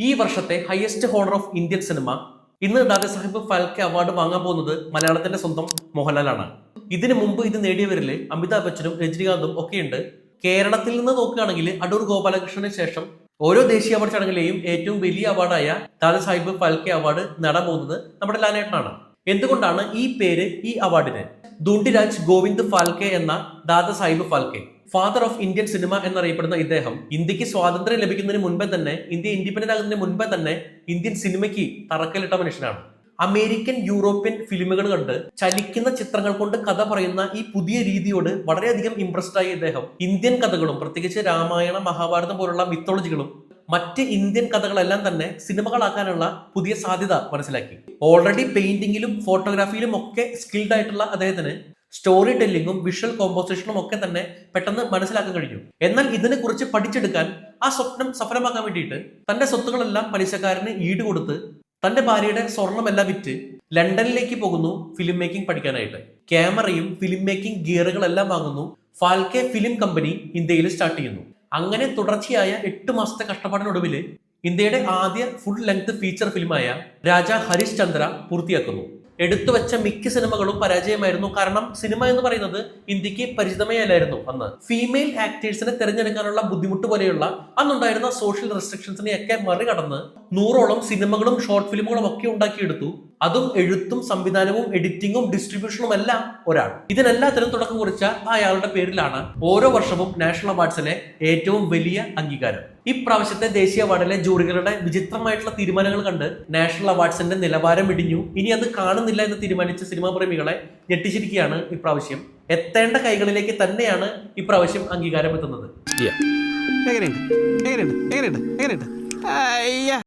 ഈ വർഷത്തെ highest honour of Indian cinema ഇന്ന് ദാദാസാഹിബ് ഫാൽക്കെ അവാർഡ് വാങ്ങാൻ പോകുന്നത് മലയാളത്തിന്റെ സ്വന്തം മോഹൻലാലാണ്. ഇതിനു മുമ്പ് ഇത് നേടിയവരിൽ അമിതാഭ് ബച്ചനും രജനീകാന്തും ഒക്കെയുണ്ട്. കേരളത്തിൽ നിന്ന് നോക്കുകയാണെങ്കിൽ അടൂർ ഗോപാലകൃഷ്ണന് ശേഷം ഓരോ ദേശീയ അവാർഡ് ചടങ്ങിലെയും ഏറ്റവും വലിയ അവാർഡായ ദാദാസാഹിബ് ഫാൽക്കെ അവാർഡ് നേടാൻ പോകുന്നത് നമ്മുടെ ലാലേട്ടനാണ്. എന്തുകൊണ്ടാണ് ഈ പേര് ഈ അവാർഡിന്? ദുണ്ടിരാജ് ഗോവിന്ദ് ഫാൽക്കെ എന്ന Dadasaheb Phalke, father of Indian cinema എന്നറിയപ്പെടുന്ന ഇദ്ദേഹം ഇന്ത്യക്ക് സ്വാതന്ത്ര്യം ലഭിക്കുന്നതിന് മുൻപേ തന്നെ, ഇന്ത്യ ഇൻഡിപെൻഡന്റ് ആകുന്നതിന് മുൻപേ തന്നെ ഇന്ത്യൻ സിനിമയ്ക്ക് തറക്കല്ലിട്ട മനുഷ്യനാണ്. അമേരിക്കൻ യൂറോപ്യൻ ഫിലിമുകൾ കണ്ട് ചലിക്കുന്ന ചിത്രങ്ങൾ കൊണ്ട് കഥ പറയുന്ന ഈ പുതിയ രീതിയോട് വളരെയധികം ഇംപ്രസ്ഡ് ആയ ഇദ്ദേഹം ഇന്ത്യൻ കഥകളും പ്രത്യേകിച്ച് രാമായണ മഹാഭാരതം പോലുള്ള മിത്തോളജികളും മറ്റ് ഇന്ത്യൻ കഥകളെല്ലാം തന്നെ സിനിമകളാക്കാനുള്ള പുതിയ സാധ്യത മനസ്സിലാക്കി. ഓൾറെഡി പെയിന്റിങ്ങിലും ഫോട്ടോഗ്രാഫിയിലും ഒക്കെ സ്കിൽഡ് ആയിട്ടുള്ള അദ്ദേഹത്തിന് സ്റ്റോറി ടെല്ലിങ്ങും വിഷ്വൽ കോമ്പോസിഷനും ഒക്കെ തന്നെ പെട്ടെന്ന് മനസ്സിലാക്കാൻ കഴിഞ്ഞു. എന്നാൽ ഇതിനെ കുറിച്ച് പഠിച്ചെടുക്കാൻ, ആ സ്വപ്നം സഫലമാക്കാൻ വേണ്ടിയിട്ട് തന്റെ സ്വത്തുക്കളെല്ലാം പലിശക്കാരന് ഈടുകൊടുത്ത് തന്റെ ഭാര്യയുടെ സ്വർണമെല്ലാം വിറ്റ് ലണ്ടനിലേക്ക് പോകുന്നു ഫിലിം മേക്കിംഗ് പഠിക്കാനായിട്ട്. ക്യാമറയും ഫിലിം മേക്കിംഗ് ഗിയറുകളെല്ലാം വാങ്ങുന്നു. ഫാൽക്കെ ഫിലിം കമ്പനി ഇന്ത്യയിൽ സ്റ്റാർട്ട് ചെയ്യുന്നു. അങ്ങനെ തുടർച്ചയായ 8 മാസത്തെ കഷ്ടപ്പാടിനൊടുവിൽ ഇന്ത്യയുടെ ആദ്യ ഫുൾ ലെങ്ത് ഫീച്ചർ ഫിലിമായ രാജാ ഹരിശ്ചന്ദ്ര പൂർത്തിയാക്കുന്നു. എടുത്തുവെച്ച മിക്ക സിനിമകളും പരാജയമായിരുന്നു. കാരണം സിനിമ എന്ന് പറയുന്നത് ഇന്ത്യക്ക് പരിചിതമേ അല്ലായിരുന്നു. അന്ന് ഫീമെയിൽ ആക്ടേഴ്സിനെ തിരഞ്ഞെടുക്കാനുള്ള ബുദ്ധിമുട്ട് പോലെയുള്ള അന്നുണ്ടായിരുന്ന സോഷ്യൽ റെസ്ട്രിക്ഷൻസിനെയൊക്കെ മറികടന്ന് 100ഓളം സിനിമകളും ഷോർട്ട് ഫിലിമുകളും ഒക്കെ ഉണ്ടാക്കിയെടുത്തു. അതും എഴുത്തും സംവിധാനവും എഡിറ്റിംഗും ഡിസ്ട്രിബ്യൂഷനും എല്ലാം ഒരാൾ. ഇതിനെല്ലാത്തിനും തുടക്കം കുറിച്ച അയാളുടെ പേരിലാണ് ഓരോ വർഷവും നാഷണൽ അവാർഡ്സിലെ ഏറ്റവും വലിയ അംഗീകാരം. ഇപ്രാവശ്യത്തെ ദേശീയ അവാർഡിലെ ജൂറികളുടെ വിചിത്രമായിട്ടുള്ള തീരുമാനങ്ങൾ കണ്ട് നാഷണൽ അവാർഡ്സിന്റെ നിലവാരം ഇടിഞ്ഞു. ഇനി അത് കാണുന്നില്ല എന്ന് തീരുമാനിച്ച സിനിമാ പ്രേമികളെ ഞെട്ടിച്ചിരിക്കുകയാണ് ഇപ്രാവശ്യം. എത്തേണ്ട കൈകളിലേക്ക് തന്നെയാണ് ഇപ്രാവശ്യം അംഗീകാരം എത്തുന്നത്.